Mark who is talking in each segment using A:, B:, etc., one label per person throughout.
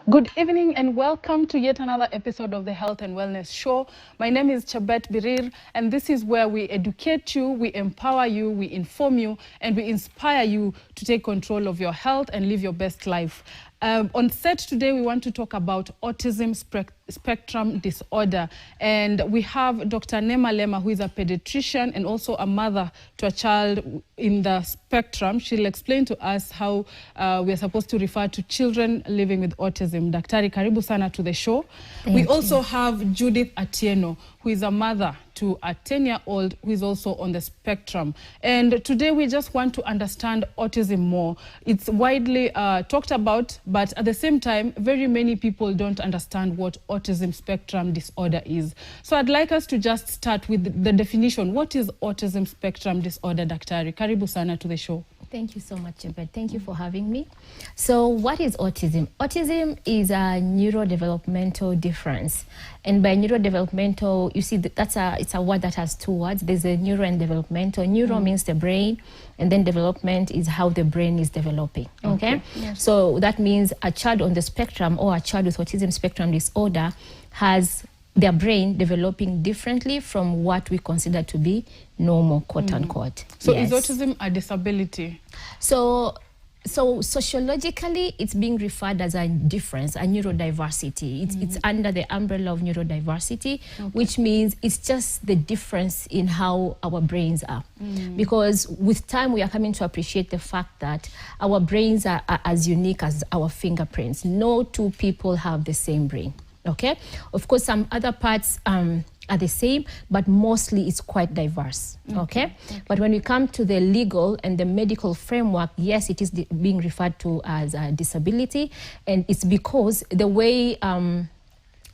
A: Good evening and welcome to yet another episode of the Health and Wellness Show. My name is Chabet Birir, and this is where we educate you, we empower you, we inform you, and we inspire you to take control of your health and live your best life. On set today, we want to talk about autism spectrum disorder, and we have Dr. Nema Lema, who is a pediatrician and also a mother to a child in the spectrum. She'll explain to us how we are supposed to refer to children living with autism. Daktari, karibu sana to the show. We also have Judith Atieno, who is a mother to a 10-year-old who is also on the spectrum. And today we just want to understand autism more. It's widely talked about, but at the same time, very many people don't understand what autism spectrum disorder is. So I'd like us to just start with the definition. What is autism spectrum disorder, Daktari? Karibu sana to the show.
B: Thank you so much, Jabet. Thank you for having me. So what is autism? Autism is a neurodevelopmental difference. And by neurodevelopmental, you see, it's a word that has two words. There's a neuro and developmental. Neuro means the brain, and then development is how the brain is developing. Okay?
A: Yes.
B: So that means a child on the spectrum or a child with autism spectrum disorder has their brain developing differently from what we consider to be normal, quote unquote.
A: So is autism a disability?
B: So sociologically, it's being referred as a difference, a neurodiversity. It's under the umbrella of neurodiversity, which means it's just the difference in how our brains are. Because with time, we are coming to appreciate the fact that our brains are as unique as our fingerprints. No two people have the same brain. Okay, of course, some other parts are the same, but mostly it's quite diverse. Okay? But when we come to the legal and the medical framework, yes, it is being referred to as a disability, and it's because the way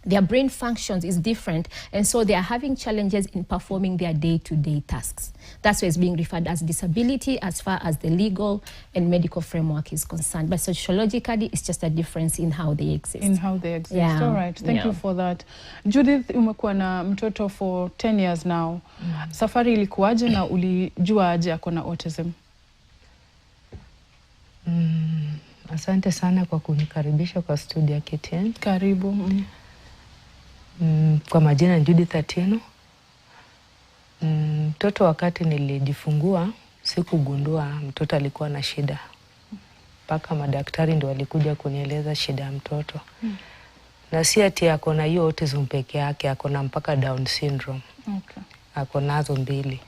B: their brain functions is different, and so they are having challenges in performing their day-to-day tasks. That's why it's being referred as disability as far as the legal and medical framework is concerned. But sociologically, it's just a difference in how they exist.
A: In how they exist.
B: Yeah.
A: All right. Thank you for that. Judith, umekuwa na mtoto for 10 years now. Safari ilikuwaje na ulijua aje ako na autism?
C: Asante sana kwa kunikaribisha kwa studio ya KTN.
A: Karibu.
C: Kwa majina Judith Atieno. Mtoto wakati nilijifungua sikugundua mtoto alikuwa na shida. Mpaka madaktari ndio walikuja kunieleza shida ya mtoto. Na si ati ako na hiyo autism peke yake, ako na mpaka Down syndrome. Ako nazo mbili.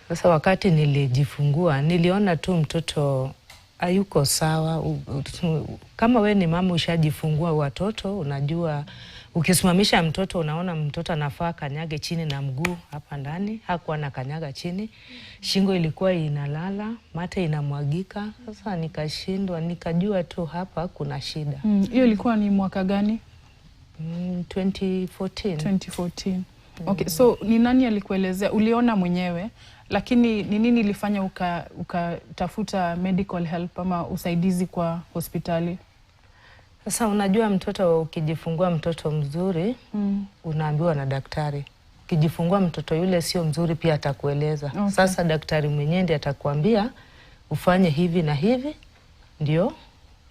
C: Sasa wakati nilijifungua niliona tu mtoto hayuko sawa. Kama we ni mama ushajifungua watoto, unajua ukisimamisha mtoto unaona mtoto anafaa kanyage chini na mguu hapa ndani, hakuwa na kanyaga chini. Shingo ilikuwa inalala, mate inamwagika. Sasa nikashindwa, nikajua tu hapa kuna shida.
A: Hiyo ilikuwa ni mwaka gani?
C: 2014.
A: 2014. Okay, so ni nani alikuelezea? Uliona mwenyewe, lakini ni nini ilifanya ukatafuta medical help ama usaidizi kwa hospitali?
C: Sasa unajua mtoto ukijifungua mtoto mzuri, unaambiwa na daktari. Ukijifungua mtoto yule sio mzuri pia atakueleza. Sasa daktari mwenyewe ndiye atakwambia ufanye hivi na hivi ndio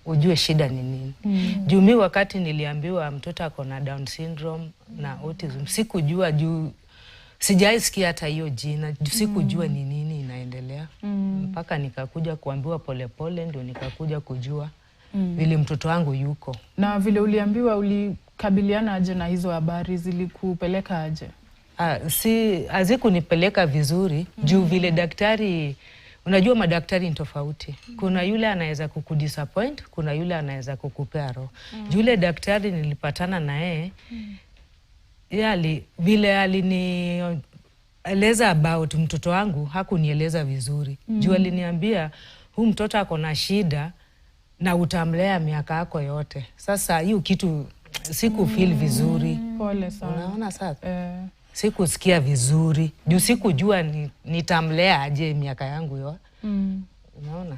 C: ujue shida ni nini. Juu mimi wakati niliambiwa mtoto ako na Down syndrome na autism, sikujua juu sijaisikia hata hiyo jina, sikujua ni nini inaendelea. Mpaka nikakuja kuambiwa polepole ndio nikakuja kujua vile mtoto wangu yuko.
A: Na vile uliambiwa ulikabiliana aje na hizo habari, zilikupeleka aje?
C: Hazikunipeleka vizuri, juu vile daktari, unajua madaktari ni tofauti. Kuna yule anaweza kukudisappoint, kuna yule anaweza kukupea roho. Yule daktari nilipatana na yeye, vile alinieleza about mtoto wangu, hakunieleza vizuri. Juu aliniambia huu mtoto ako na shida na utamlea miaka yako yote. Sasa hiyo kitu sikufeel vizuri.
A: Pole sana.
C: Unaona sasa? Sikusikia vizuri. Juu sikujua nitamlea aje miaka yangu yote. Unaona?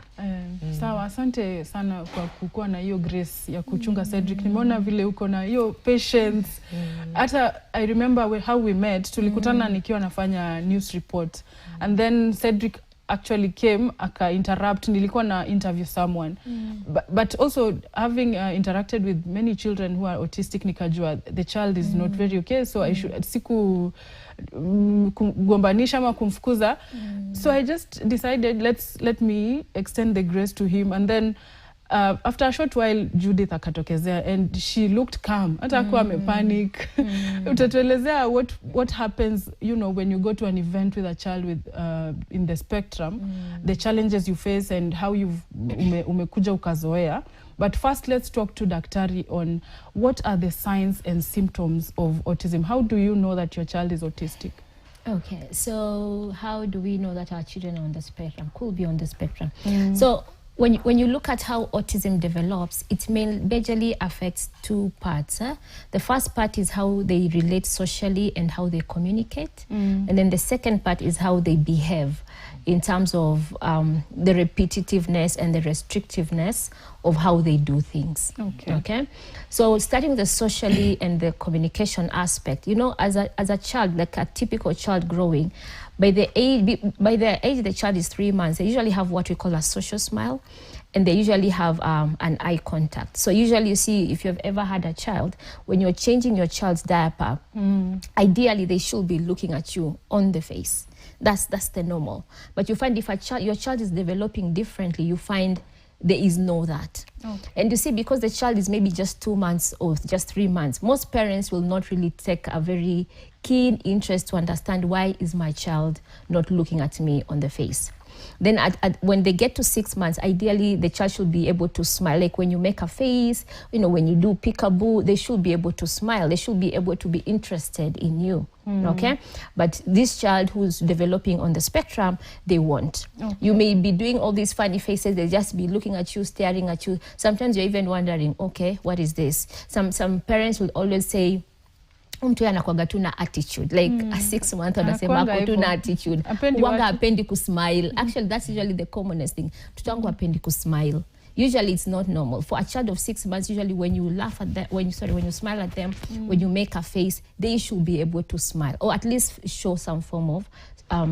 A: Sawa, asante sana kwa kukuwa na hiyo grace ya kuchunga Cedric. Nimeona vile uko na hiyo patience. Hata I remember how we met, tulikutana nikiwa nafanya news report. And then Cedric actually came aka interrupt, nilikuwa na interview someone but also having interacted with many children who are autistic, nikajua the child is not very okay, so I should siku kugombanisha ama kumfukuza, so I just decided let me extend the grace to him, and then after a short while Judith akatokezea and she looked calm, hata kuwa amepanic. Utatuelezea what happens, you know, when you go to an event with a child with in the spectrum, the challenges you face and how umekuja ukazoea. But first, let's talk to Daktari on what are the signs and symptoms of autism. How do you know that your child is autistic?
B: Okay, so how do we know that our children are on the spectrum, could be on the spectrum? So when you look at how autism develops, it majorly affects two parts. The first part is how they relate socially and how they communicate. And then the second part is how they behave in terms of the repetitiveness and the restrictiveness of how they do things. Okay. So starting with the socially and the communication aspect, you know, as a child, like a typical child growing, by the age the child is 3 months, they usually have what we call a social smile, and they usually have an eye contact. So usually you see, if you've ever had a child, when you're changing your child's diaper, ideally they should be looking at you on the face. That's the normal. But you find if your child is developing differently, you find there is no that. And you see, because the child is maybe just 2 months or just 3 months, most parents will not really take a very keen interest to understand why is my child not looking at me on the face. Then when they get to 6 months, ideally the child should be able to smile. Like when you make a face, you know, when you do peekaboo, they should be able to smile. They should be able to be interested in you. Okay, but this child who's developing on the spectrum, they won't. You may be doing all these funny faces, they'll just be looking at you, staring at you. Sometimes you're even wondering, okay, what is this? Some parents will always say, mtu anakuanga tu na attitude, like a 6 month anasema ako tu na attitude, wanga hapendi kusmile. Actually, that's usually the commonest thing. Mtoto wangu hapendi kusmile. Usually it's not normal. For a child of 6 months, usually when you laugh at them, when you smile at them, when you make a face, they should be able to smile or at least show some form of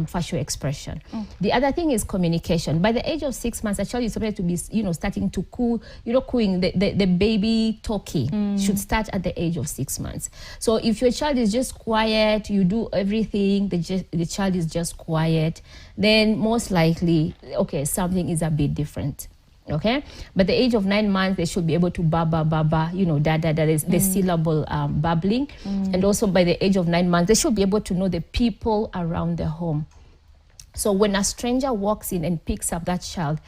B: facial expression. The other thing is communication. By the age of 6 months, a child is supposed to be, you know, starting to coo, you know, cooing. The baby talkie should start at the age of 6 months. So if your child is just quiet, you do everything, the child is just quiet, then most likely, okay, something is a bit different. Okay, but the age of 9 months, they should be able to baba, you know, da, the syllable babbling. And also by the age of 9 months, they should be able to know the people around the home. So when a stranger walks in and picks up that child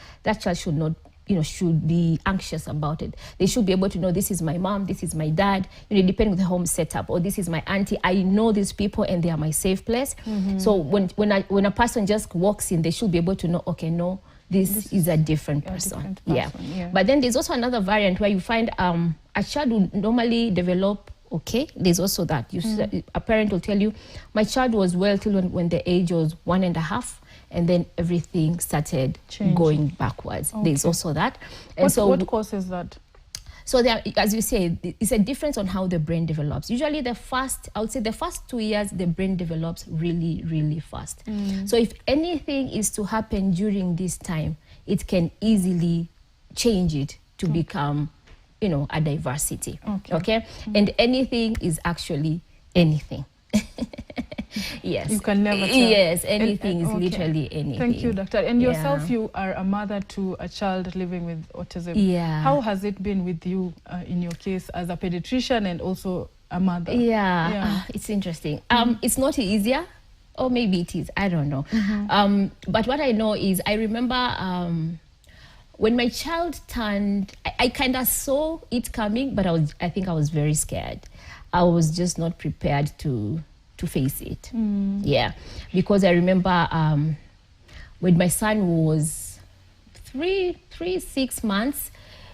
B: should not, you know, should be anxious about it. They should be able to know, this is my mom, this is my dad, you know, depending on the home setup, or this is my auntie. I know these people and they are my safe place. So when a person just walks in, they should be able to know, okay, no, this is a different person. Yeah. But then there's also another variant where you find a child will normally develop okay. There's also that. A parent will tell you, my child was well till when the age was 1.5, and then everything started going backwards. There's also that. And
A: what causes that?
B: So there, as you say, it's a difference on how the brain develops. Usually I would say the first 2 years, the brain develops really, really fast. So if anything is to happen during this time, it can easily change it to become, you know, a diversity. Okay? And anything is actually anything. Yes.
A: You can never tell.
B: Yes, anything is literally anything.
A: Thank you, Doctor. And yourself, you are a mother to a child living with autism.
B: Yeah.
A: How has it been with you in your case as a pediatrician and also a mother?
B: It's interesting. It's not easier, or maybe it is, I don't know. But what I know is, I remember when my child turned, I kind of saw it coming, but I think I was very scared. I was just not prepared to face it. Yeah, because I remember when my son was 6 months,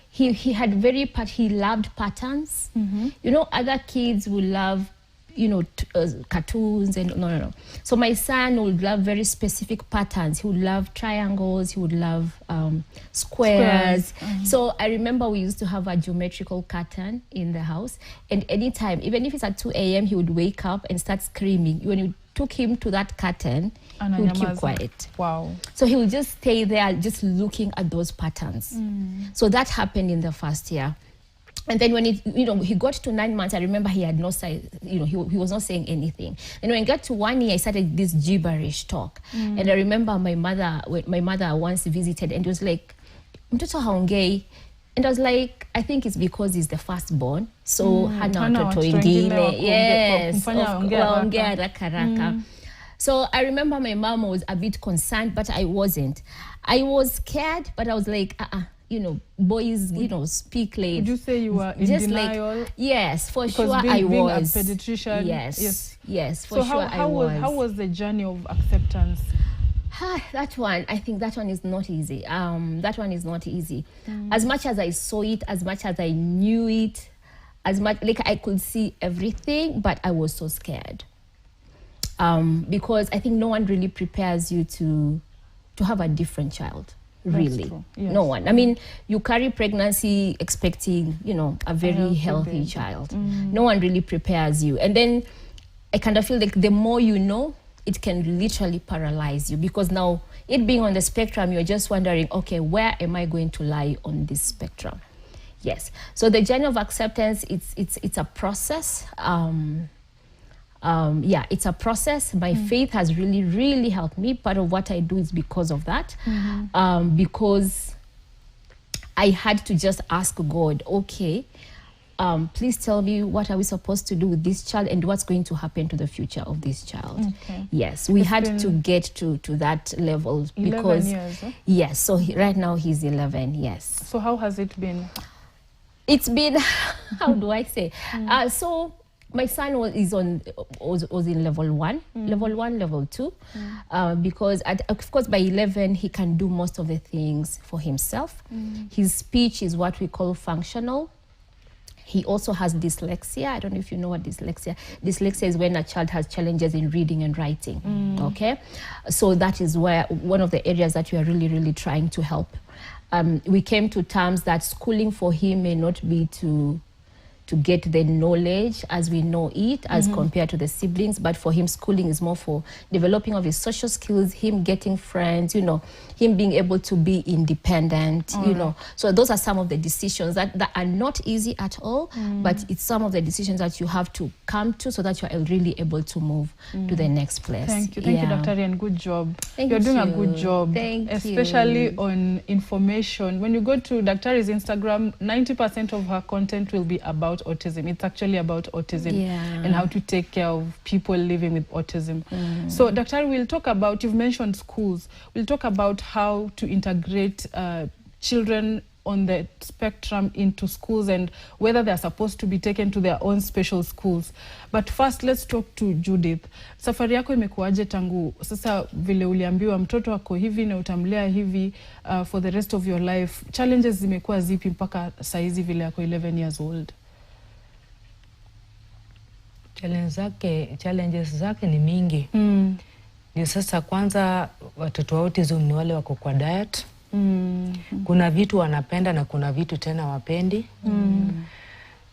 B: he had he loved patterns. You know, other kids will love cartoons and no. So my son would love very specific patterns. He would love triangles. He would love squares. So I remember we used to have a geometrical curtain in the house, and anytime, even if it's at 2 a.m., he would wake up and start screaming. When you took him to that curtain, he would keep quiet.
A: Wow.
B: So he would just stay there, just looking at those patterns. So that happened in the first year. And then when he got to 9 months, I remember he had no say, he was not saying anything. And when he got to 1 year, I started this gibberish talk. And I remember my mother once visited and was like, mtoto haongei. And I was like, I think it's because he's the firstborn. So hana watoto wengine. Yes. Waongea haraka. So I remember my mom was a bit concerned, but I wasn't. I was scared, but I was like, boys, speak late.
A: Would you say you were in denial?
B: Like, yes, for
A: because
B: sure
A: being
B: I was.
A: a pediatrician.
B: Yes, for sure I was.
A: How was the journey of acceptance?
B: That one, I think that one is not easy. That one is not easy. As much as I saw it, as much as I knew it, as much like I could see everything, but I was so scared. Because I think no one really prepares you to have a different child. Really, yes. No one. I mean, you carry pregnancy expecting, a very healthy child. No one really prepares you. And then I kind of feel like the more you know, it can literally paralyze you, because now it being on the spectrum, you're just wondering, okay, where am I going to lie on this spectrum? Yes. So the journey of acceptance, it's a process. It's a process. My faith has really, really helped me. Part of what I do is because of that. Because I had to just ask God, okay, please tell me, what are we supposed to do with this child and what's going to happen to the future of this child? Okay. Yes, we had to get to that level.
A: 11 years, huh?
B: Yes, so right now he's 11, yes.
A: So how has it been?
B: It's been, how do I say? So my son was in level 1, level 2, because of course by 11 he can do most of the things for himself. His speech is what we call functional. He also has dyslexia. I don't know if you know what dyslexia. Dyslexia is when a child has challenges in reading and writing. Okay, so that is where one of the areas that we are really, really trying to help. We came to terms that schooling for him may not be to get the knowledge as we know it, as compared to the siblings, but for him schooling is more for developing of his social skills, him getting friends, him being able to be independent, So those are some of the decisions that are not easy at all, but it's some of the decisions that you have to come to so that you are really able to move to the next place.
A: Thank you, Dr. and good job. You're doing a good job, especially on information. When you go to Dr.'s Instagram, 90% of her content will be about autism. It's actually about autism and how to take care of people living with autism. So, Dr., we'll talk about, you've mentioned schools. We'll talk about how to integrate children on the spectrum into schools and whether they're supposed to be taken to their own special schools. But first, let's talk to Judith. Safari yako imekuaje tangu sasa vile uliambiwa mtoto wako hivi na utamlea hivi for the rest of your life? Challenges zimekuwa zipi mpaka saizi vile yako 11 years old?
C: Challenges zake ni mingi. Ndio sasa kwanza watoto wa autism ni wale wako kwa diet. Kuna vitu wanapenda na kuna vitu tena wapendi.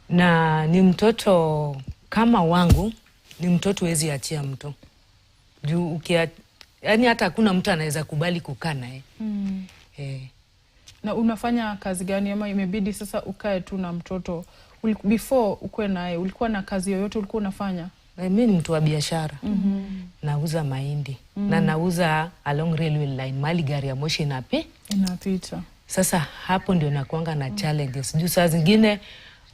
C: Na ni mtoto kama wangu, ni mtoto wezi achia mtu. Juu yani hata hakuna mtu anaweza kubali kukaa naye.
A: Na unafanya kazi gani ama imebidi sasa ukae tu na mtoto? Before ukue naye, ulikuwa na kazi yoyote ulikuwa unafanya?
C: Mimi ni mtu wa biashara. Nauza mahindi. Na nauza along railway line, mali gari ya moshi inapita. Sasa hapo ndio nakuanga na challenges. Juu saa zingine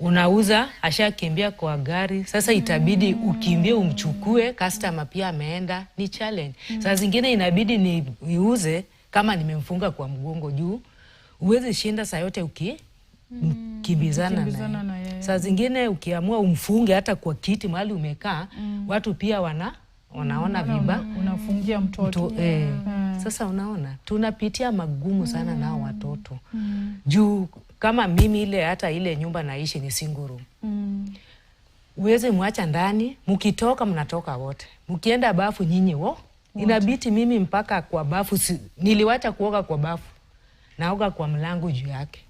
C: unauza, ashakimbia kwa gari. Sasa itabidi ukimbie umchukue, customer pia ameenda, ni challenge. Saa zingine inabidi niuze kama nimemfunga kwa mgongo juu. Uwezi shinda saa yote kimbizana na yeye. Saa zingine ukiamua umfunge hata kwa kiti mahali umekaa, watu pia wanaona viba.
A: Unafungia mtoto.
C: Sasa unaona, tunapitia magumu sana na watoto. Juu kama mimi hata ile nyumba naishi ni single room. uweze mwacha ndani, mkitoka mnatoka wote. Mkienda bafu nyinyi wo. Inabidi mimi mpaka kwa bafu, niliwacha kuoga kwa bafu. Naoga kwa mlango juu yake.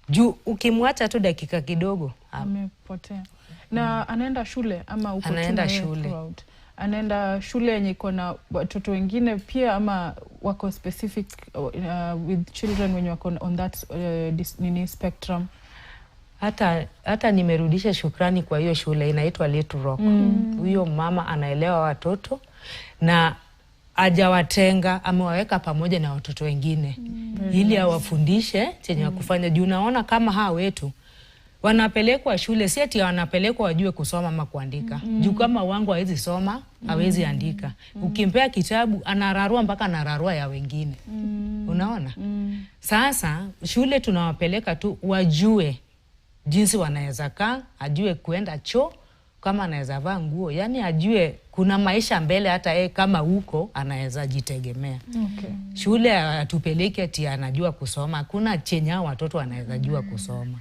C: Juu ukimwacha tu dakika kidogo
A: amepotea. Na anaenda shule ama uko
C: anaenda shule?
A: Anaenda shule yenye iko na watoto wengine pia ama wako specific with children when you are on that spectrum?
C: Hata nimerudisha shukrani kwa hiyo shule inaitwa Little Rock. Huyo mama anaelewa watoto na hajawatenga, amewaweka pamoja na watoto wengine ili awafundishe chenye kufanya. Juu naona kama hawa wetu wanapelekwa shule, si ati wanapelekwa wajue kusoma ama kuandika. Juu kama wangu hawezi soma, hawezi andika. Ukimpea kitabu anararua mpaka anararua ya wengine. Unaona? Sasa shule tunawapeleka tu wajue jinsi wanaweza kaa, ajue kuenda choo, kama anaweza vaa nguo, yani ajue kuna maisha mbele, hata yeye kama huko anaweza jitegemea. Shule atupeleke ati anajua kusoma, kuna chenye watoto wanaweza jua kusoma.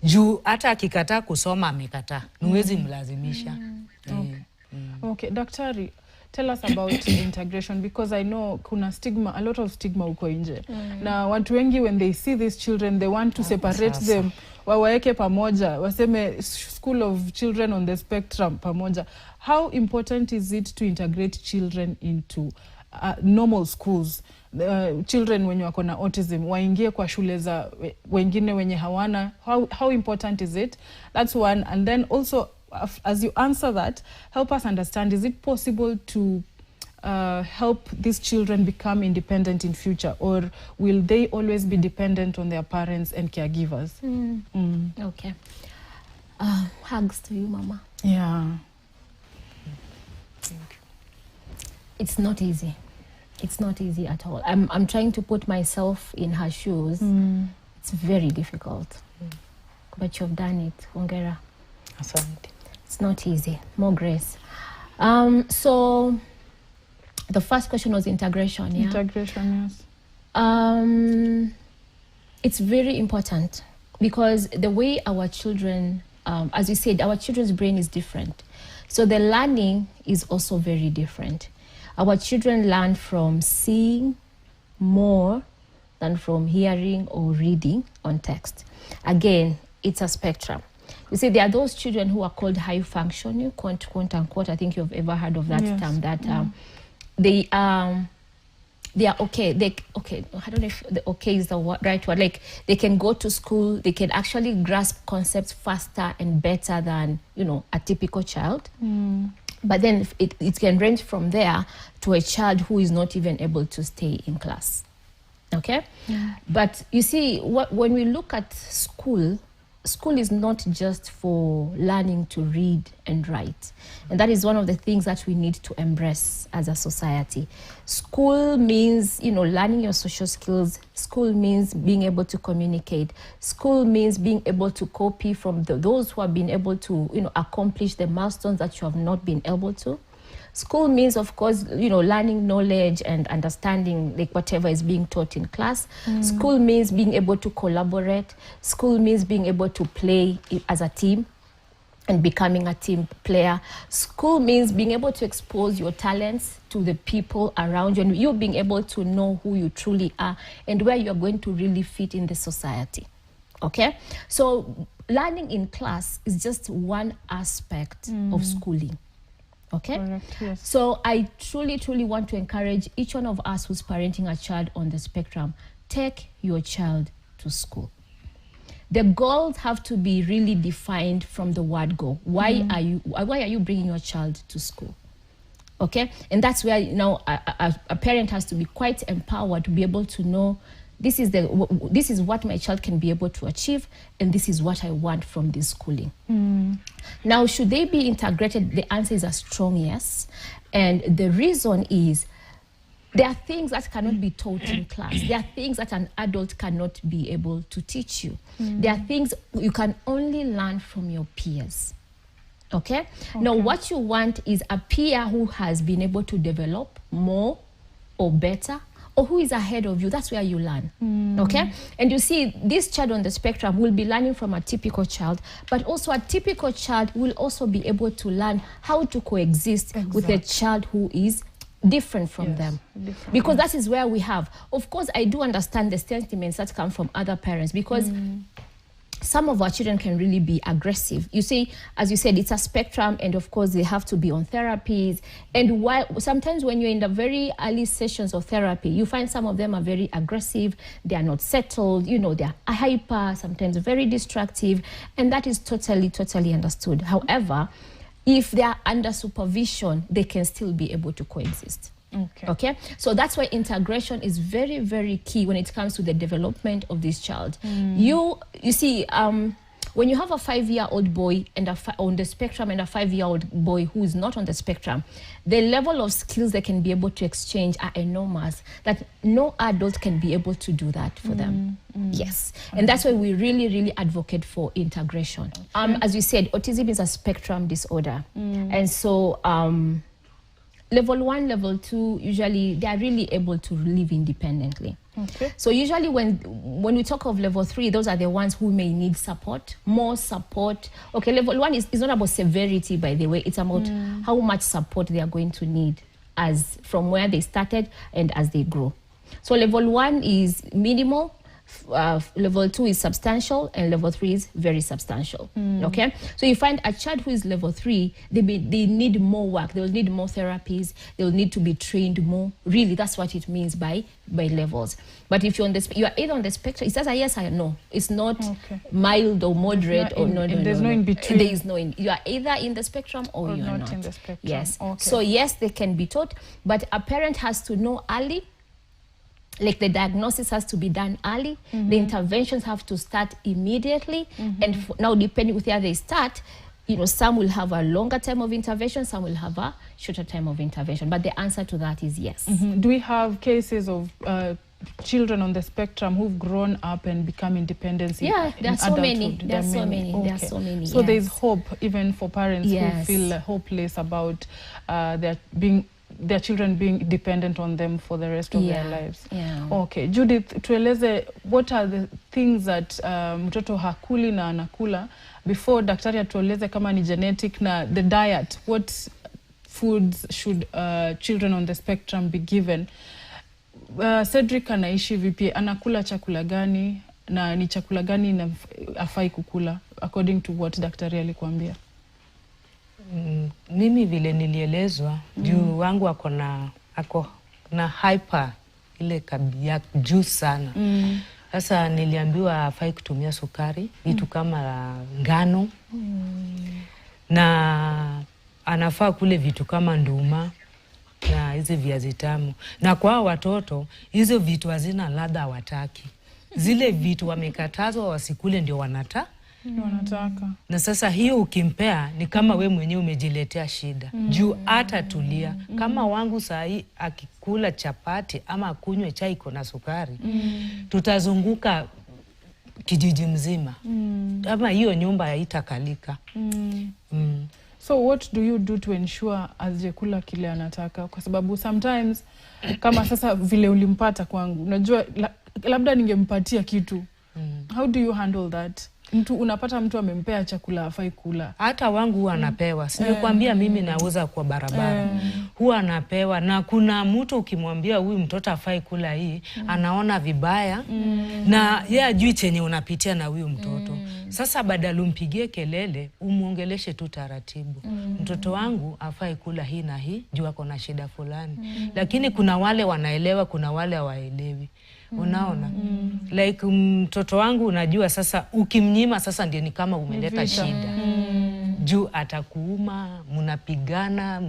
C: Juu hata akikataa kusoma amekataa, niwezi mlazimisha.
A: Okay, daktari, tell us about integration, because I know kuna stigma, a lot of stigma uko nje. Na watu wengi when they see these children they want to separate them, wawaeke pamoja, waseme school of children on the spectrum pamoja. How important is it to integrate children into normal schools? Children wenye wako na autism waingie kwa shule za wengine wenye hawana. How important is it? That's one. And then also, as you answer that, help us understand, is it possible to help these children become independent in future, or will they always be dependent on their parents and caregivers?
B: Okay. Hugs to you, Mama.
A: Yeah.
B: It's not easy. It's not easy at all. I'm trying to put myself in her shoes. It's very difficult. But you've done it. Hongera.
C: Asante.
B: It's not easy. More grace. So the first question was integration, yeah?
A: Integration, yes.
B: It's very important because the way our children, as you said, our children's brain is different. So the learning is also very different. Our children learn from seeing more than from hearing or reading on text. Again, it's a spectrum. You see, there are those children who are called high functioning, quote unquote. I think you've ever heard of that term. That they are okay. I don't know if the okay is the right word. Like they can go to school, they can actually grasp concepts faster and better than a typical child. But then it can range from there to a child who is not even able to stay in class. Okay? But you see, when we look at school is not just for learning to read and write. And that is one of the things that we need to embrace as a society. School means, learning your social skills. School means being able to communicate. School means being able to copy from those who have been able to, accomplish the milestones that you have not been able to. School means, of course, learning knowledge and understanding like whatever is being taught in class. School means being able to collaborate. School means being able to play as a team and becoming a team player. School means being able to expose your talents to the people around you, and you being able to know who you truly are and where you are going to really fit in the society. Okay? So learning in class is just one aspect of schooling. Okay?
A: Correct, yes.
B: So I truly, truly want to encourage each one of us who's parenting a child on the spectrum, take your child to school. The goals have to be really defined from the word go. Why are you bringing your child to school? Okay? And that's where a parent has to be quite empowered to be able to know this is what my child can be able to achieve, and this is what I want from this schooling. Now, should they be integrated? The answer is a strong yes. And the reason is there are things that cannot be taught in class. There are things that an adult cannot be able to teach you. There are things you can only learn from your peers. Okay? Now, what you want is a peer who has been able to develop more or better or who is ahead of you, that's where you learn. Okay? And you see, this child on the spectrum will be learning from a typical child, but also a typical child will also be able to learn how to coexist with a child who is different from them. Because that is where we have. Of course, I do understand the sentiments that come from other parents, because some of our children can really be aggressive. You see, as you said, it's a spectrum, and of course they have to be on therapies. And while sometimes when you're in the very early sessions of therapy, you find some of them are very aggressive, they are not settled, you know, they're hyper, sometimes very destructive, and that is totally understood. However, if they are under supervision, they can still be able to coexist. Okay, so that's why integration is very key when it comes to the development of this child. You see, when you have a 5-year-old boy and on the spectrum and a 5-year-old boy who is not on the spectrum, the level of skills they can be able to exchange are enormous, that no adult can be able to do that for them. Yes, and that's why we really advocate for integration. As you said, autism is a spectrum disorder, and so level 1, level 2, usually they are really able to live independently. So usually when we talk of level 3, those are the ones who may need support, more support. Okay, level 1 is not about severity, by the way. It's about how much support they are going to need as from where they started and as they grow. So level 1 is minimal, level 2 is substantial, and level 3 is very substantial. Okay, so you find a child who is level 3, they need more work, they will need more therapies, they will need to be trained more. Really, that's what it means by levels. But if you're on you are either on the spectrum, it says a yes or no. It's not mild or moderate or no.
A: There's no in between.
B: There is no in. You are either in the spectrum or you are not
A: in the spectrum.
B: Yes. So yes, they can be taught, but a parent has to know early. Like the diagnosis has to be done early. The interventions have to start immediately. And now, depending with where they start, you know, some will have a longer time of intervention, some will have a shorter time of intervention. But the answer to that is yes.
A: Do we have cases of children on the spectrum who've grown up and become independent?
B: Yeah, there are so many. There are so many. There are so many.
A: So there's hope even for parents who feel hopeless about their children being dependent on them for the rest of their lives. Okay, Judith, tueleze, what are the things that mtoto hakuli na anakula before daktari atueleze kama ni genetic, na the diet, what foods should children on the spectrum be given? Cedric anaishi vipi, anakula chakula gani na ni chakula gani afai kukula according to what daktari alikuambia?
C: Mimi vile nilielezwa, juu wangu ako na hyper, ile kabia juu sana. Sasa niliambiwa afai kutumia sukari, vitu kama ngano, na anafaa kule vitu kama nduma na hizi viazi tamu. Na kwa watoto, hizo vitu hazina ladha hawataki. Zile vitu wamekatazwa wasikule ndio wanataka. Na sasa hiyo ukimpea ni kama we mwenyewe umejiletea shida. Juu hata tulia. Kama wangu sahi akikula chapati ama kunywe chai kuna sukari, tutazunguka kijiji mzima. Ama hiyo nyumba haitakalika.
A: So what do you do to ensure azekula kile anataka? Kwa sababu sometimes kama sasa vile ulimpata kwangu, unajua labda ningempatia kitu. How do you handle that? Unapata mtu amempea chakula afai kula.
C: Hata wangu huwa anapewa. Sinikwambia mimi nauza kwa barabara. Huwa anapewa, na kuna mtu ukimwambia huyu mtoto afai kula hii, anaona vibaya na yeye ajui chenye unapitia na huyu mtoto. Sasa badala umpigie kelele, umuongeleshe tu taratibu. Mtoto wangu afai kula hii na hii, juu ako na shida fulani. Lakini kuna wale wanaelewa, kuna wale hawaelewi. Unaona? Like mtoto wangu unajua sasa ukimnyima sasa ndio ni kama umeleta shida. Juu atakuuma, mnapigana,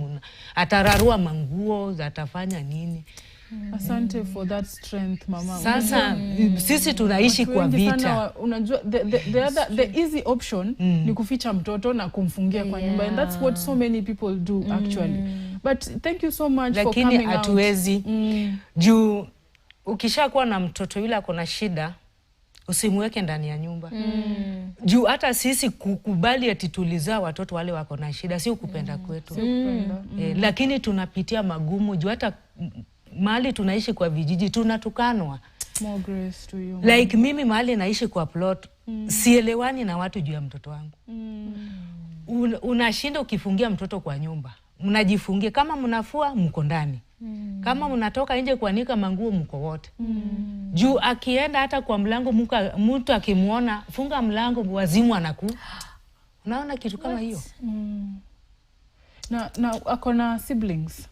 C: atararua manguo, atafanya nini.
A: Asante for that strength, mama.
C: Sasa sisi tunaishi kwa vita.
A: Unajua the easy option ni kuficha mtoto na kumfungia kwa nyumba, and that's what so many people do actually. But thank you so much for coming out.
C: Lakini hatuwezi. Juu ukishakuwa na mtoto yule ako na shida, usimweke ndani ya nyumba. Juu hata sisi kukubali ati tulizaa watoto wale wako na shida, si ukupenda kwetu. Lakini tunapitia magumu, juu hata mahali tunaishi kwa vijiji tunatukanwa.
A: More grace to you.
C: Like mimi mahali naishi kwa plot, sielewani na watu juu ya mtoto wangu. Unashinda ukifungia mtoto kwa nyumba. Mnajifungia, kama mnafua mko ndani. Kama mnatoka nje kuanika manguo mko wote. Juu akienda hata kwa mlango mtu akimuona funga mlango wazimu anaku. Unaona kitu kama hiyo?
A: Na akona siblings?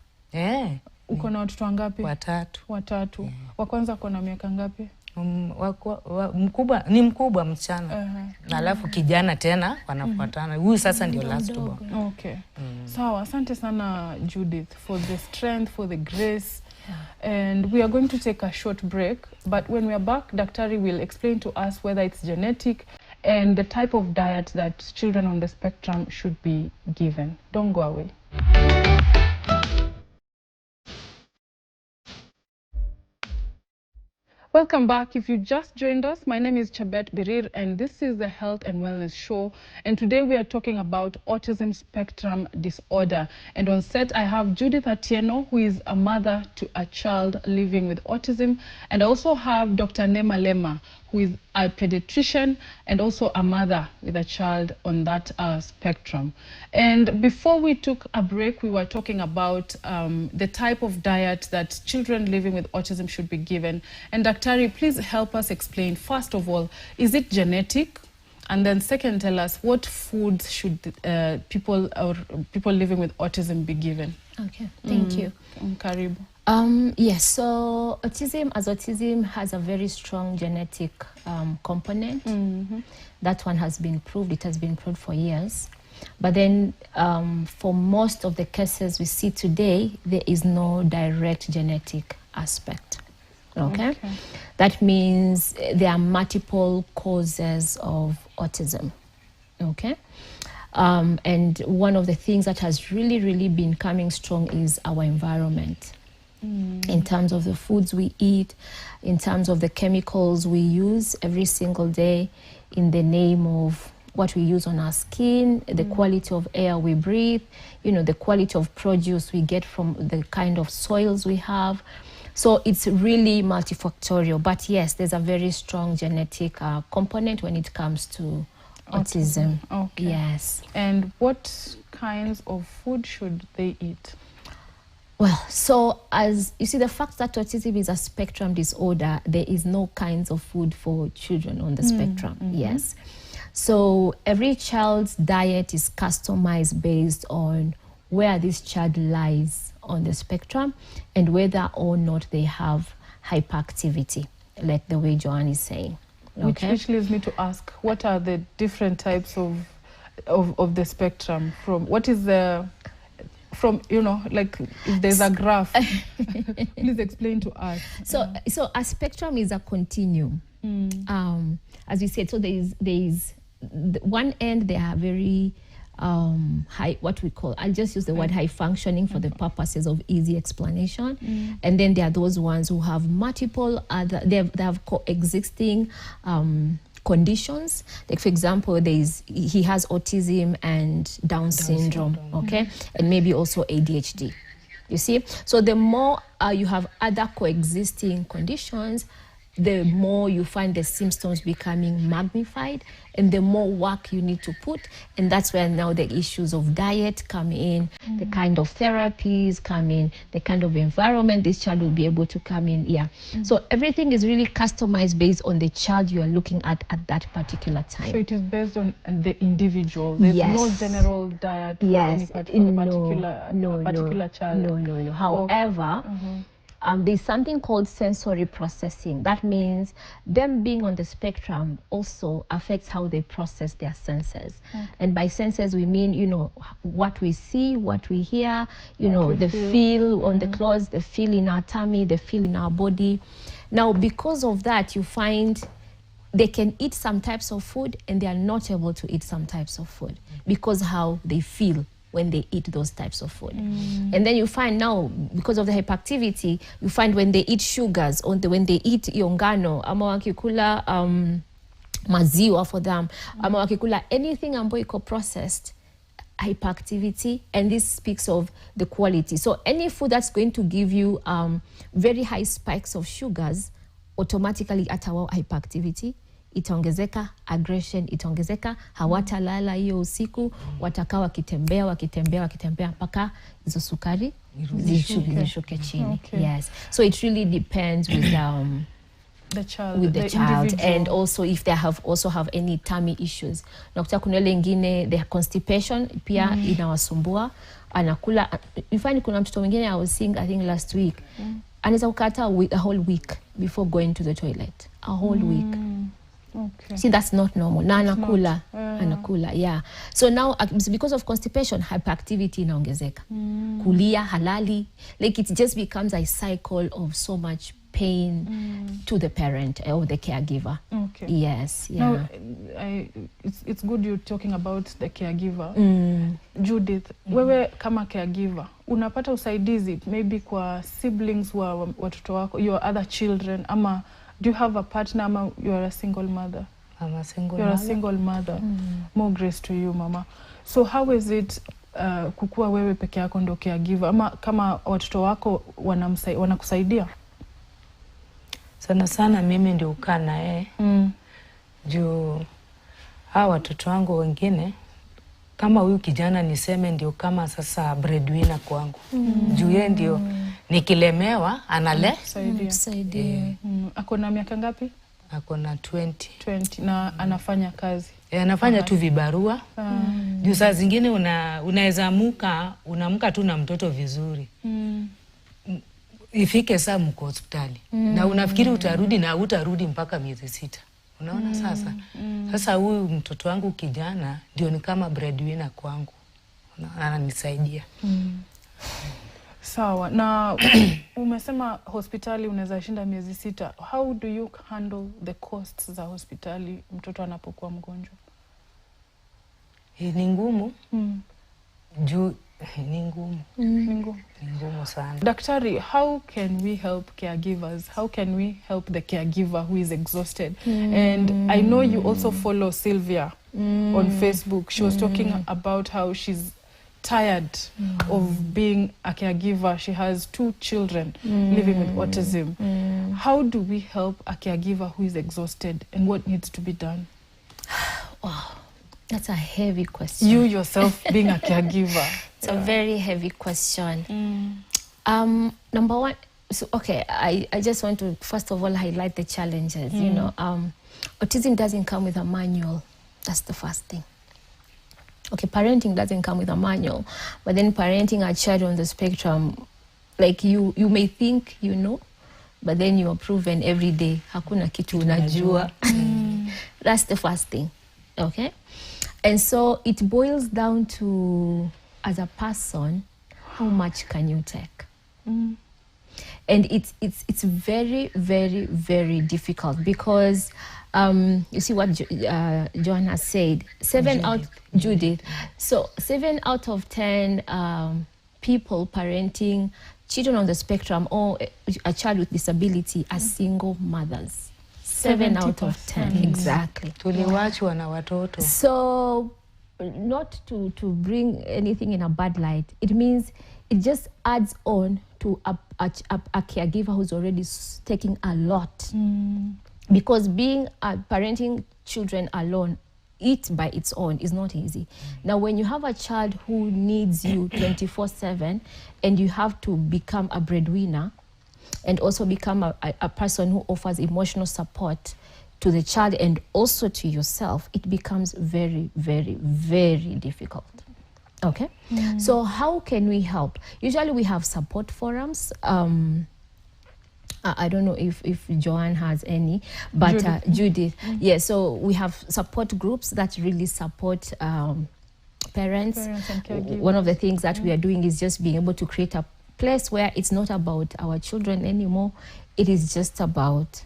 A: Uko na watoto wangapi?
C: 3.
A: 3. Wa kwanza akona miaka ngapi?
C: Mkubwa ni mkubwa msichana. Na alafu kijana tena wanafuatana. Huyu sasa ndio last born.
A: Okay. Sawa, asante sana Judith for the strength, for the grace. And we are going to take a short break, but when we are back, Daktari will explain to us whether it's genetic and the type of diet that children on the spectrum should be given. Don't go away. Welcome back. If you just joined us, my name is Chabet Birir and this is the Health and Wellness Show. And today we are talking about autism spectrum disorder. And on set I have Judith Atieno, who is a mother to a child living with autism. And I also have Dr. Nema Lema, who is a pediatrician and also a mother with a child on that spectrum. And before we took a break, we were talking about the type of diet that children living with autism should be given. And Daktari, please help us explain, first of all, is it genetic? And then second, tell us what foods should people living with autism be given?
B: Okay, thank you.
A: Karibu.
B: Yes, so autism has a very strong genetic component. That one has been proved. It has been proved for years. But then for most of the cases we see today, there is no direct genetic aspect. Okay? That means there are multiple causes of autism. Okay? And one of the things that has really been coming strong is our environment. In terms of the foods we eat, in terms of the chemicals we use every single day, in the name of what we use on our skin, the quality of air we breathe, you know, the quality of produce we get from the kind of soils we have. So it's really multifactorial. But yes, there's a very strong genetic component when it comes to autism.
A: Okay.
B: Yes.
A: And what kinds of food should they eat?
B: Well, so as you see, the fact that autism is a spectrum disorder, there is no kinds of food for children on the spectrum. Yes. So every child's diet is customized based on where this child lies on the spectrum and whether or not they have hyperactivity, like the way Joanne is saying. Okay?
A: Which leads me to ask, what are the different types of the spectrum? From what is the... From, you know, like if there's a graph, please explain to us.
B: So a spectrum is a continuum. As we said, so there is one end, they are very high, what we call, I'll just use the word high functioning for the purposes of easy explanation. And then there are those ones who have multiple other, they have coexisting conditions. Like for example, he has autism and Down syndrome, okay? And maybe also ADHD. You see? So the more you have other coexisting conditions, the more you find the symptoms becoming magnified and the more work you need to put. And that's where now the issues of diet come in, the kind of therapies come in, the kind of environment this child will be able to come in. Yeah. So everything is really customized based on the child you are looking at that particular time.
A: So it is based on the individual. There's no general diet for any particular child.
B: No. However, there's something called sensory processing. That means them being on the spectrum also affects how they process their senses. And by senses, we mean, you know, what we see, what we hear, you know, the feel on the clothes, the feel in our tummy, the feel in our body. Now, because of that, you find they can eat some types of food and they are not able to eat some types of food because how they feel when they eat those types of food. And then you find now, because of the hyperactivity, you find when they eat sugars, or when they eat yongano, ama wakikula maziwa for them, ama wakikula anything ambayo iko processed, hyperactivity, and this speaks of the quality. So any food that's going to give you very high spikes of sugars, automatically atawa hyperactivity itaongezeka, aggression itaongezeka, hawatalala hiyo usiku, watakaa wakitembea mpaka hizo sukari zishuke chini. Yes, so it really depends with
A: the child,
B: with the child
A: individual.
B: And also if they have any tummy issues. Nakuta kuna ile ingine the constipation pia inawasumbua, anakula. In fact kuna mtoto mwingine I was seeing I think last week, anaweza kukata a whole week before going to the toilet, a whole week.
A: Okay.
B: See, that's not normal. Na anakula, yeah. So now because of constipation, hyperactivity inaongezeka. Kulia halali, like it just becomes a cycle of so much pain to the parent or the caregiver.
A: Okay.
B: Yes, yeah.
A: Now, it's good you're talking about the caregiver. Judith, wewe kama caregiver, unapata usaidizi maybe kwa siblings wa watoto wako, your other children, ama do you have a partner, ama you are a single mother?
C: I'm a single
A: You're
C: mother.
A: a single mother. More grace to you, mama. So how is it kukua wewe peke yako ndo caregiver, ama kama watoto wako wanakusaidia?
C: Sana sana mimi ndio ukaa na yeye. Juu hawa watoto wangu wengine, kama huyu kijana niseme ndio kama sasa breadwinner kwangu. Juu yeye ndio nikilemewa
B: Saidia.
A: Ako na miaka ngapi?
C: Ako na
A: 20 na anafanya kazi.
C: Anafanya tu vibarua. Juu saa zingine unaweza unaamka tu na mtoto vizuri. Ifike saa mko hospitali. Na unafikiri utarudi na utarudi mpaka miezi 6. Unaona sasa? Sasa huyu mtoto wangu kijana ndio ni kama breadwinner kwangu. Ananisaidia.
A: Sawa. Na umesema hospitali unaweza shinda miezi 6. How do you handle the costs za hospitali mtoto anapokuwa mgonjwa?
C: Ni ngumu. Juu ni ngumu.
A: Ni ngumu
C: sana.
A: Daktari, how can we help caregivers? How can we help the caregiver who is exhausted? And I know you also follow Sylvia on Facebook. She was talking about how she's tired of being a caregiver. She has 2 children living with autism. How do we help a caregiver who is exhausted, and what needs to be done?
B: Wow, that's a heavy question.
A: You yourself being a caregiver.
B: It's a very heavy question. Number one, so okay, I just want to first of all highlight the challenges. You know, autism doesn't come with a manual. That's the first thing. Okay, parenting doesn't come with a manual, but then parenting a child on the spectrum, like you may think you know, but then you are proven every day. Hakuna kitu unajua. That's the first thing. Okay, and so it boils down to, as a person, how much can you take? And it's very, very, very difficult because you see what John has said. Judith. So 7 out of 10 people parenting children on the spectrum or a child with disability are single mothers. 7 out of 10, exactly.
C: Tuliwachwa na watoto.
B: So not to bring anything in a bad light, it means it just adds on to a caregiver who's already taking a lot. Because being parenting children alone, it by its own is not easy. Now, when you have a child who needs you 24/7 and you have to become a breadwinner and also become a person who offers emotional support to the child and also to yourself, it becomes very, very, very difficult. Okay? So how can we help? Usually we have support forums. I don't know if Joanne has any, but Judith. Yeah, so we have support groups that really support parents
A: and caregivers.
B: One of the things that we are doing is just being able to create a place where it's not about our children anymore. It is just about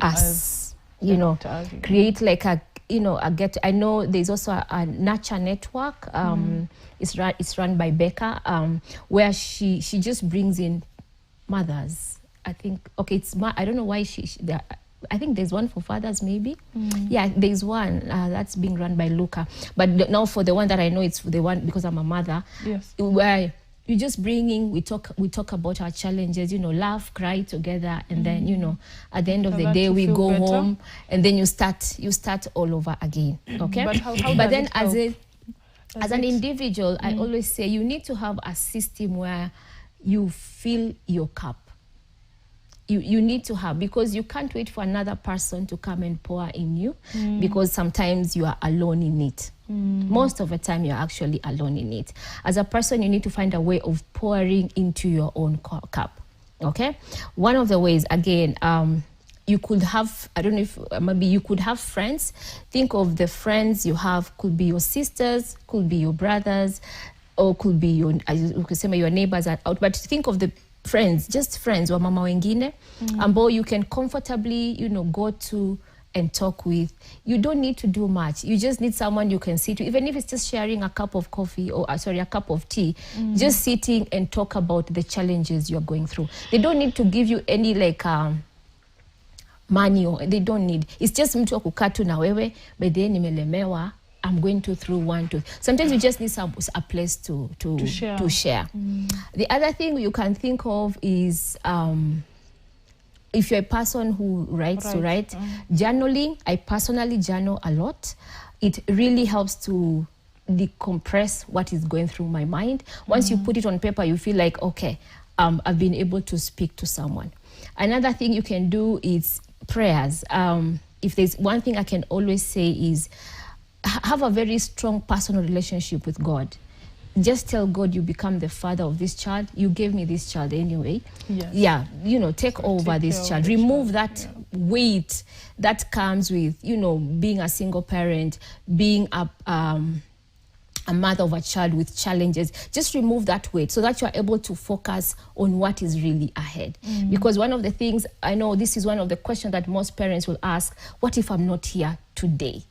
B: us, you know, create like a, you know, I know there's also a nurture network. It's run by Becca, where she just brings in mothers. I think, okay, I don't know why I think there's one for fathers, maybe. Yeah, there's one that's being run by Luca. But now for the one that I know, it's the one because I'm a mother.
A: Yes.
B: Where you just we talk about our challenges, laugh, cry together, and then, at the end of the day, we go home, and then you start all over again. Okay.
A: But how
B: but
A: does
B: then
A: it help?
B: as an individual, I always say you need to have a system where you fill your cup. You need to have, because you can't wait for another person to come and pour in you, because sometimes you are alone in it. Most of the time you're actually alone in it. As a person, you need to find a way of pouring into your own cup. Okay? One of the ways, again, you could have, I don't know if maybe you could have friends. Think of the friends you have, could be your sisters, could be your brothers, or could be your neighbors out. But think of the friends, just friends, wa mama wengine, ambao you can comfortably, go to and talk with. You don't need to do much. You just need someone you can sit to, even if it's just sharing a cup of coffee or a cup of tea, just sitting and talk about the challenges you're going through. They don't need to give you any money, or they don't need. It's just mtu wa kukaa tu na wewe, but then nimelemewa, I'm going through one, two. Sometimes you just need a place to share. The other thing you can think of is if you're a person who writes, to write. Journaling, I personally journal a lot. It really helps to decompress what is going through my mind. Once you put it on paper, you feel like, okay, I've been able to speak to someone. Another thing you can do is prayers. If there's one thing I can always say is, have a very strong personal relationship with God. Just tell God you become the father of this child. You gave me this child anyway. Yes. Yeah, take over this child. Remove that weight that comes with, being a single parent, being a mother of a child with challenges. Just remove that weight so that you are able to focus on what is really ahead. Because one of the things, I know this is one of the questions that most parents will ask, what if I'm not here today?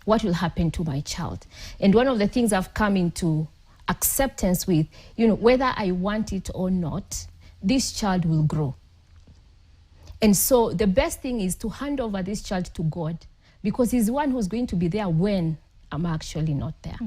B: What will happen to my child? And one of the things I've come into acceptance with, whether I want it or not, this child will grow. And so the best thing is to hand over this child to God, because he's the one who's going to be there when I'm actually not there.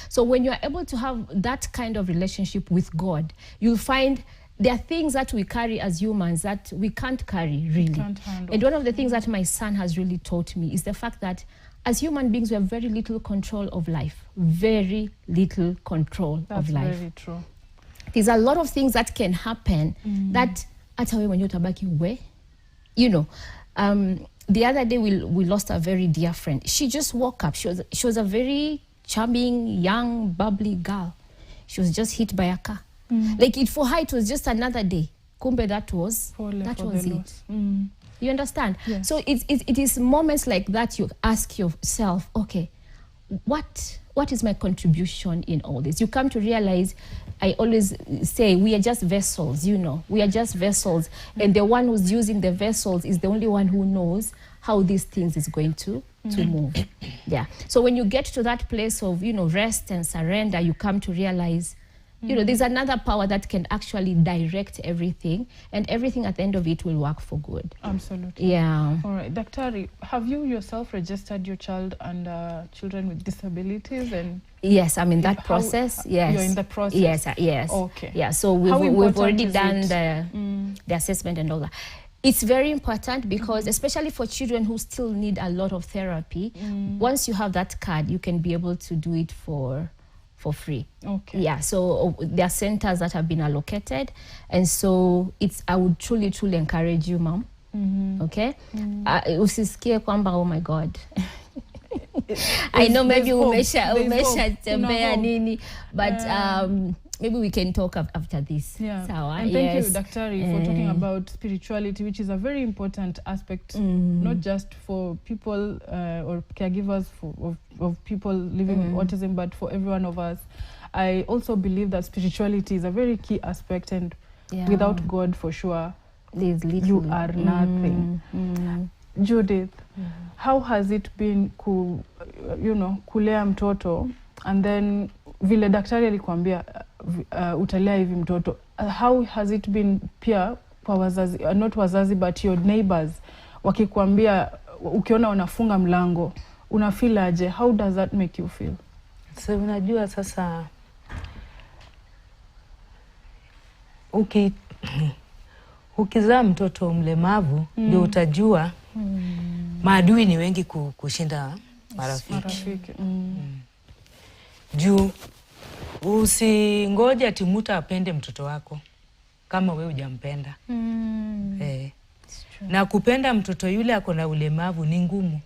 B: So when you're able to have that kind of relationship with God, you'll find there are things that we carry as humans that we can't carry, really.
A: Can't handle.
B: And one of the things that my son has really taught me is the fact that as human beings, we have very little control of life. Very little control of life.
A: That's very true.
B: There's a lot of things that can happen that hata wewe mwenyewe utabaki we. The other day we lost a very dear friend. She just woke up. She was a very charming, young, bubbly girl. She was just hit by a car. For her, it was just another day. Kumbe that was it. You understand?
A: Yes.
B: So it is moments like that you ask yourself, okay, what is my contribution in all this? You come to realize, I always say, we are just vessels, we are just vessels. And the one who's using the vessels is the only one who knows how these things is going to move. Yeah. So when you get to that place of, rest and surrender, you come to realize, there's another power that can actually direct everything, and everything at the end of it will work for good.
A: Absolutely.
B: Yeah.
A: All right. Daktari, have you yourself registered your child under children with disabilities? And
B: yes, I'm in that process. Yes.
A: You're in the process?
B: Yes.
A: Okay.
B: Yeah, so we've already done the assessment and all that. It's very important because, especially for children who still need a lot of therapy, once you have that card, you can be able to do it for free.
A: Okay.
B: Yeah, so there are centers that have been allocated, and so I would truly encourage you, mom. Okay? Usisikie kwamba, oh my God. I know maybe umesha tembea nini, but maybe we can talk after this.
A: Yeah.
B: Sawa?
A: And thank you, Daktari, for talking about spirituality, which is a very important aspect, not just for people or caregivers of people living with autism, but for every one of us. I also believe that spirituality is a very key aspect, and without God, for sure, you are nothing. Judith, how has it been kulea mtoto, and then vile daktari alikwambia utalea hivi mtoto, how has it been pia kwa wazazi, not wazazi but your neighbors wakikuambia, ukiona wanafunga mlango, una feel aje? How does that make you feel?
C: So unajua sasa ukizaa mtoto mlemavu ndio utajua maadui ni wengi kushinda marafiki. Juu usingoje ati mtu apende mtoto wako kama wewe hujampenda. Na kupenda mtoto yule ako na ulemavu ni ngumu.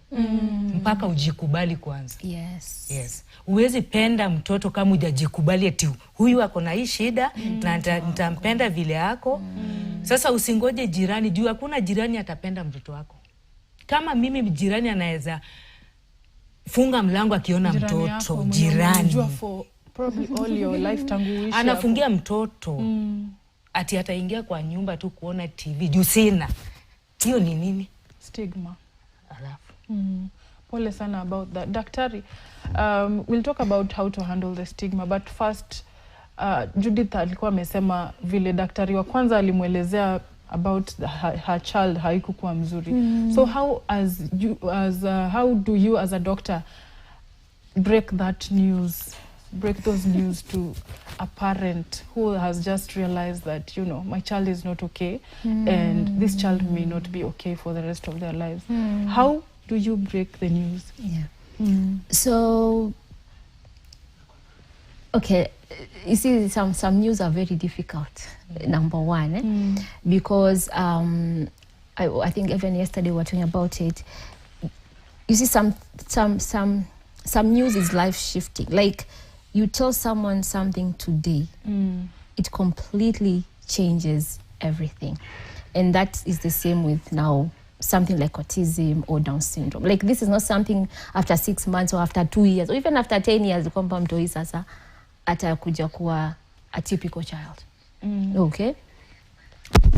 C: Mpaka ujikubali kwanza. Yes. Uwezi penda mtoto kama hujajikubali eti huyu ako na hii shida na nitampenda vile yako. Sasa usingoje jirani, juu hakuna jirani atapenda mtoto wako. Kama mimi jirani anaweza funga mlango akiona mtoto jirani.
A: Probably all your life tangu uishi.
C: Anafungia mtoto. Ati ataingia kwa nyumba tu kuona TV. Juu sina. Hiyo ni nini?
A: Stigma.
C: Alafu.
A: Pole sana about that. Daktari, we'll talk about how to handle the stigma, but first Judith alikuwa amesema vile daktari wa kwanza alimuelezea about her child haikuwa mzuri. So how how do you as a doctor break those news to a parent who has just realized that, you know, my child is not okay and this child may not be okay for the rest of their lives? How do you break the news?
B: So, okay, you see, some news are very difficult. Number one, because I think even yesterday we were talking about it. You see, some news is life shifting. Like, you tell someone something today, it completely changes everything. And that is the same with now something like autism or Down syndrome. Like, this is not something after 6 months or after 2 years or even after 10 years kwamba mtoi sasa atakuja kuwa a typical child. Okay?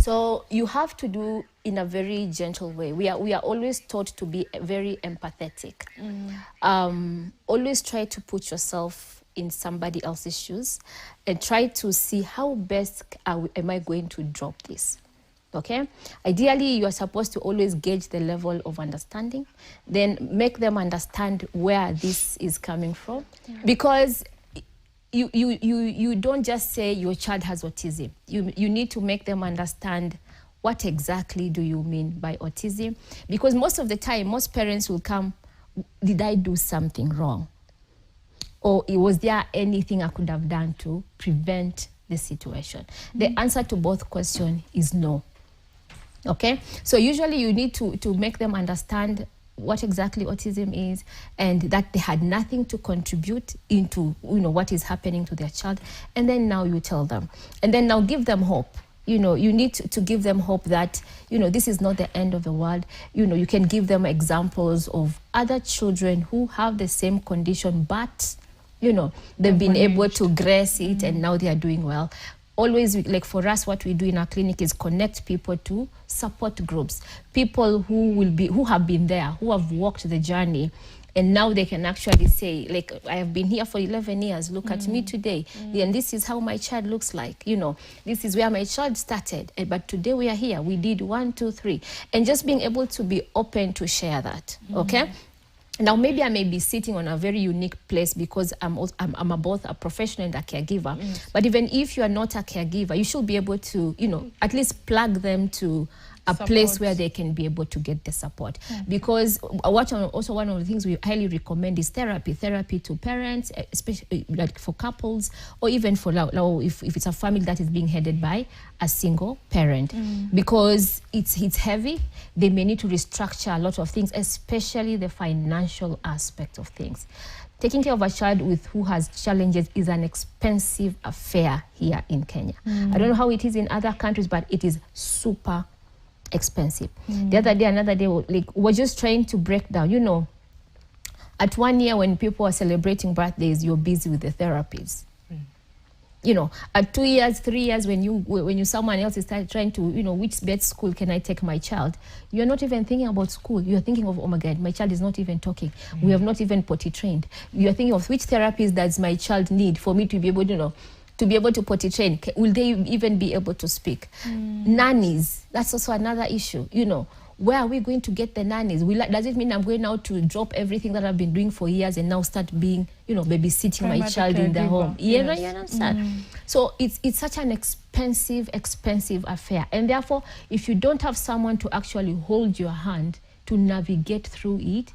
B: So you have to do in a very gentle way. We are always taught to be very empathetic. Always try to put yourself in somebody else's shoes and try to see how best am I going to drop this. Okay? Ideally, you are supposed to always gauge the level of understanding, then make them understand where this is coming from. Because you don't just say your child has autism. You need to make them understand what exactly do you mean by autism. Because most of the time, most parents will come, did I do something wrong? Or was there anything I could have done to prevent the situation? The answer to both questions is no. Okay? So usually you need to make them understand what exactly autism is and that they had nothing to contribute into, you know, what is happening to their child. And then now you tell them. And then now give them hope. You know, you need to give them hope that, you know, this is not the end of the world. You know, you can give them examples of other children who have the same condition, but, you know, they've been able to grace it and now they are doing well. Always, like for us, what we do in our clinic is connect people to support groups, people who have been there, who have walked the journey, and now they can actually say, like, I have been here for 11 years, look at me today, and this is how my child looks like, you know, this is where my child started, but today we are here, we did 1, 2, 3, and just being able to be open to share that, okay? Now, maybe I may be sitting on a very unique place because I'm both a professional and a caregiver. But even if you are not a caregiver, you should be able to, you know, at least plug them to a place where they can be able to get the support. Because also one of the things we highly recommend is therapy to parents, especially like for couples, or even for if it's a family that is being headed by a single parent. Because it's heavy, they may need to restructure a lot of things, especially the financial aspect of things. Taking care of a child who has challenges is an expensive affair here in Kenya. I don't know how it is in other countries, but it is super expensive. Another day, like, we're just trying to break down, you know, at 1 year when people are celebrating birthdays, you're busy with the therapies. You know, at 2 years, 3 years, when someone else is trying to, you know, which bed school can I take my child? You're not even thinking about school. You're thinking of, oh my God, my child is not even talking. We have not even potty trained. You're thinking of which therapies does my child need for me to be able to, you know, to be able to potty train. Will they even be able to speak? Nannies, that's also another issue. You know, where are we going to get the nannies? Does it mean I'm going now to drop everything that I've been doing for years and now start being, babysitting my child in the home? You understand? So it's such an expensive affair. And therefore, if you don't have someone to actually hold your hand to navigate through it,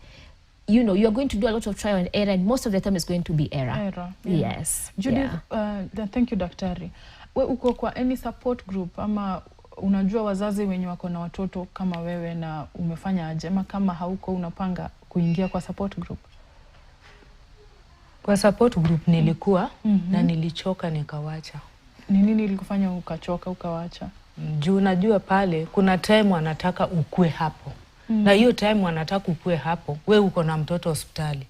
B: you're going to do a lot of trial and error, and most of the time it's going to be error. Yes.
A: Judith, thank you, Daktari. We uko kwa any support group ama unajua wazazi wenye wako na watoto kama wewe na umefanya aje, ama kama hauko unapanga kuingia kwa support group?
C: Kwa support group nilikuwa na nilichoka nikawacha.
A: Ni nini ilikufanya ukachoka ukawacha?
C: Juu najua pale kuna time wanataka ukue hapo. Na hiyo time wanataka ukue hapo, we uko na mtoto hospitali.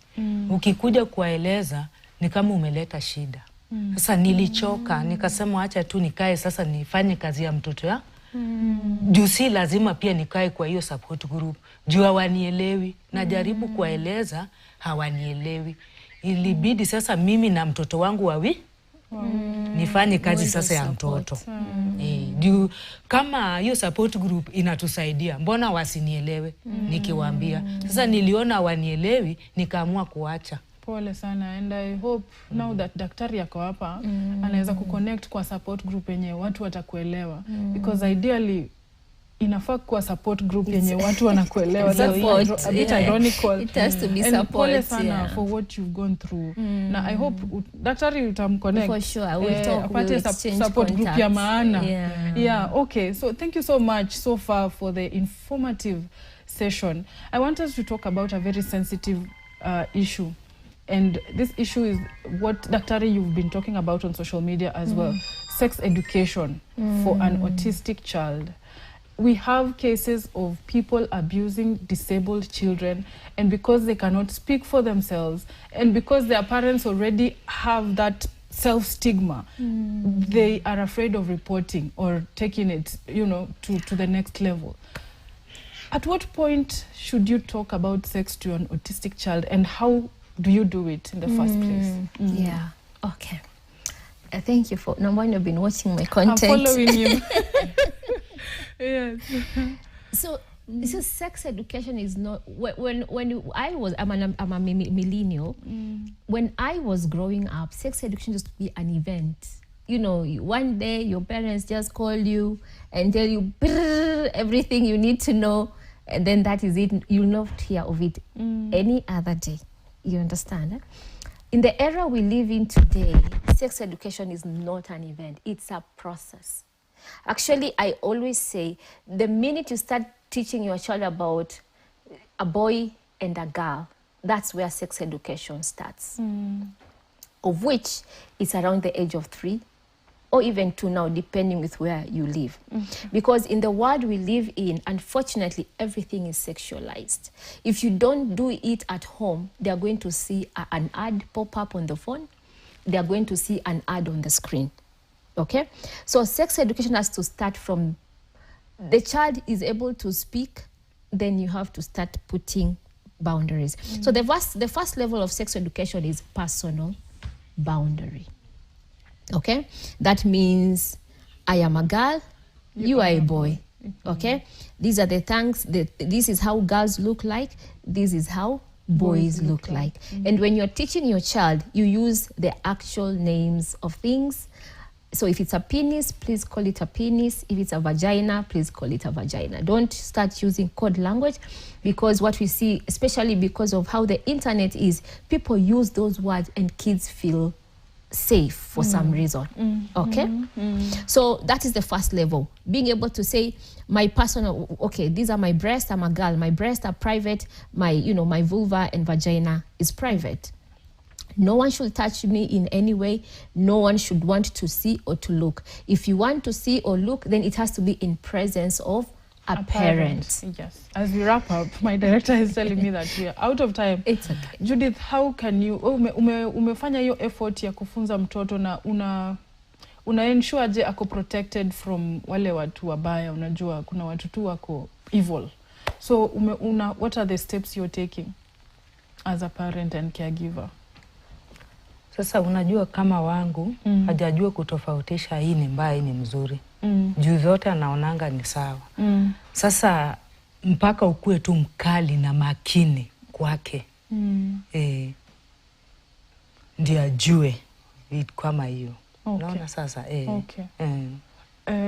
C: Ukikuja kuwaeleza ni kama umeleta shida. Sasa nilichoka, nikasema acha tu nikae sasa nifanye kazi ya mtoto ya. Juu si lazima pia nikae kwa hiyo support group. Juu hawanielewi, najaribu kuwaeleza hawanielewi. Ilibidi sasa mimi na mtoto wangu nifanye kazi sasa ya mtoto. Juu kama hiyo support group inatusaidia, mbona wasinielewe nikiwaambia? Sasa niliona hawanielewi, nikaamua kuacha.
A: Pole sana, and I hope now that daktari yako hapa anaweza kuconnect kwa support group yenye watu watakuelewa, because ideally inafaa kwa support group yenye watu wanakuelewa. That's a bit ironical.
B: It has to be
A: and
B: support.
A: Pole sana for what you've gone through. Na I hope daktari utamconnect.
B: For sure, we'll talk.
A: We'll exchange support group ya maana. Yeah, okay. So thank you so much so far for the informative session. I want us to talk about a very sensitive issue. And this issue is what, Daktari, you've been talking about on social media as well. Sex education for an autistic child. We have cases of people abusing disabled children, and because they cannot speak for themselves, and because their parents already have that self-stigma, they are afraid of reporting or taking it, to the next level. At what point should you talk about sex to an autistic child, and how do you do it in the first place?
B: Yeah, okay. Thank you for, number one, you've been watching my content.
A: I'm following you. Yes.
B: So sex education is not, I'm a millennial. When I was growing up, sex education used to be an event. One day your parents just call you and tell you everything you need to know, and then that is it. You'll not hear of it any other day. You understand? In the era we live in today, sex education is not an event. It's a process. Actually, I always say, the minute you start teaching your child about a boy and a girl, that's where sex education starts. Of which it's around the age of 3 or even 2 now, depending with where you live. Because in the world we live in, unfortunately, everything is sexualized. If you don't do it at home, they are going to see an ad pop up on the phone. They are going to see an ad on the screen. Okay? So sex education has to start from the child is able to speak, then you have to start putting boundaries. So the first level of sex education is personal boundary. Okay? That means I am a girl, you are a boy. Okay? These are the things, this is how girls look like, this is how boys look like. And when you're teaching your child, you use the actual names of things. So if it's a penis, please call it a penis. If it's a vagina, please call it a vagina. Don't start using code language, because what we see, especially because of how the internet is, people use those words and kids feel safe for some reason. Okay? So that is the first level. Being able to say, my personal, okay, these are my breasts, I'm a girl, my breasts are private, my vulva and vagina is private. No one should touch me in any way. No one should want to see or to look. If you want to see or look, then it has to be in presence of a parent.
A: Yes. As we wrap up, my director is telling me that we are out of time.
B: It's okay.
A: Judith, how can you, umefanya hiyo effort ya kufunza mtoto na una ensure je ako protected from wale watu wabaya? Unajua kuna watu tu wako evil. So what are the steps you're taking as a parent and caregiver?
C: Sasa unajua kama wangu hajajua kutofautisha hii ni mbaya, hii ni mzuri. Juu zote anaonanga ni sawa. Sasa mpaka ukue tu mkali na makini kwake. Ndio ajue vitu kama hiyo. Naona sasa
A: Okay.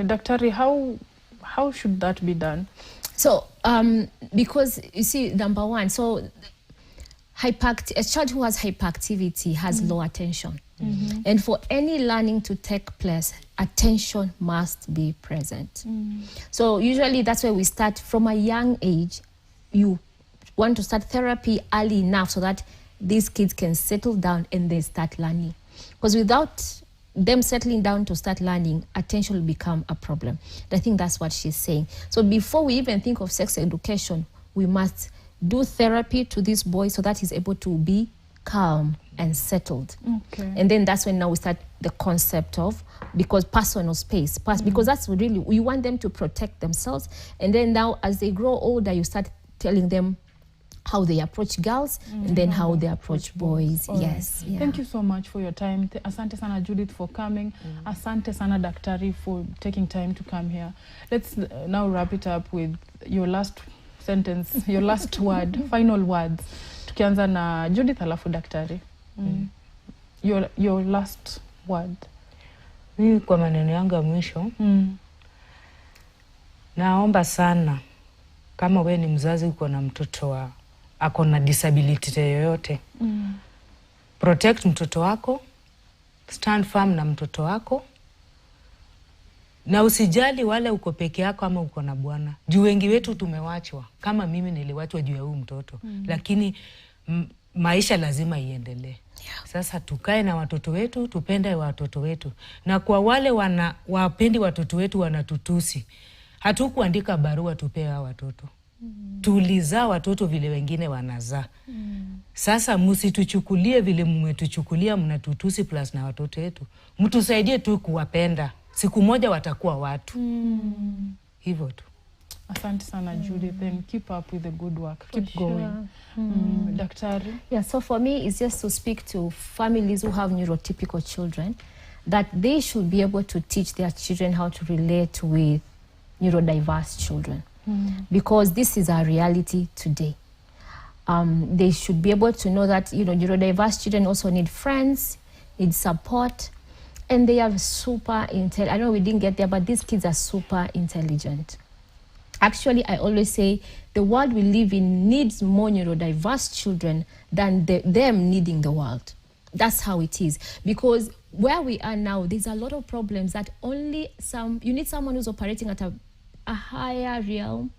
A: Daktari, how should that be done?
B: So because you see, number one, so a child who has hyperactivity has low attention. And for any learning to take place, attention must be present. So usually that's where we start from a young age. You want to start therapy early enough so that these kids can settle down and they start learning. Because without them settling down to start learning, attention will become a problem. And I think that's what she's saying. So before we even think of sex education, we must do therapy to this boy so that he's able to be calm and settled.
A: Okay.
B: And then that's when now we start the concept of, because personal space, because that's really, we want them to protect themselves. And then now as they grow older, you start telling them how they approach girls and then how they approach boys. Yes.
A: Yeah. Thank you so much for your time. Asante sana Judith for coming. Asante sana Daktari for taking time to come here. Let's now wrap it up with your last sentence, your last word, final words. Tukianza na Judith alafu Daktari. Your last word.
C: Mimi kwa maneno yangu ya mwisho, naomba sana kama we ni mzazi uko na mtoto ako na disability yoyote, protect mtoto wako, stand firm na mtoto wako, na usijali wale uko peke yako ama uko na bwana. Juu wengi wetu tumewachwa, kama mimi niliwachwa juu ya huyu mtoto. Lakini maisha lazima iendelee. Sasa tukae na watoto wetu, tupende watoto wetu. Na kwa wale wapendi watoto wetu wanatutusi, hatukuandika barua tupea watoto. Tulizaa watoto vile wengine wanazaa. Sasa msituchukulie vile mmetuchukulia, mnatutusi plus na watoto wetu. Mtusaidie tu kuwapenda. Siku moja watakuwa watu. Hivyo tu.
A: Asante sana Judith, and keep up with the good work. Keep going. Daktari?
B: Yeah, so for me, it's just to speak to families who have neurotypical children, that they should be able to teach their children how to relate with neurodiverse children. Because this is our reality today. They should be able to know that, neurodiverse children also need friends, need support, and they are super intelligent. I know we didn't get there, but these kids are super intelligent. Actually, I always say the world we live in needs more neurodiverse children than them needing the world. That's how it is. Because where we are now, there's a lot of problems that you need someone who's operating at a higher realm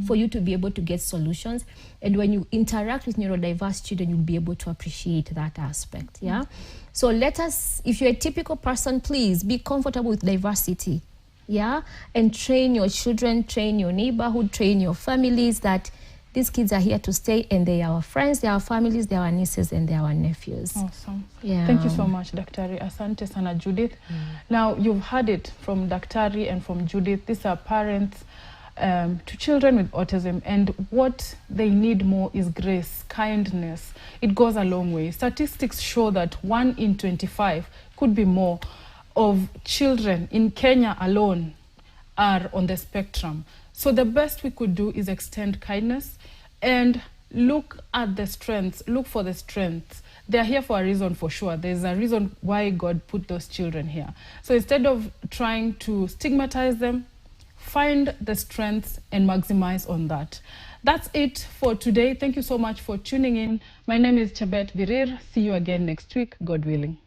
B: for you to be able to get solutions. And when you interact with neurodiverse children, you'll be able to appreciate that aspect. Yeah. So if you're a typical person, please be comfortable with diversity. Yeah. And train your children, train your neighborhood, train your families that these kids are here to stay and they are our friends, they are our families, they are our nieces and they are our nephews.
A: Awesome.
B: Yeah.
A: Thank you so much, Daktari. Asante sana Judith. Now, you've heard it from Daktari and from Judith. These are parents to children with autism, and what they need more is grace, kindness. It goes a long way. Statistics show that 1 in 25, could be more, of children in Kenya alone are on the spectrum. So the best we could do is extend kindness and look at the strengths, look for the strengths. They're here for a reason, for sure. There's a reason why God put those children here. So instead of trying to stigmatize them, find the strengths and maximize on that. That's it for today. Thank you so much for tuning in. My name is Chabet Birir. See you again next week, God willing.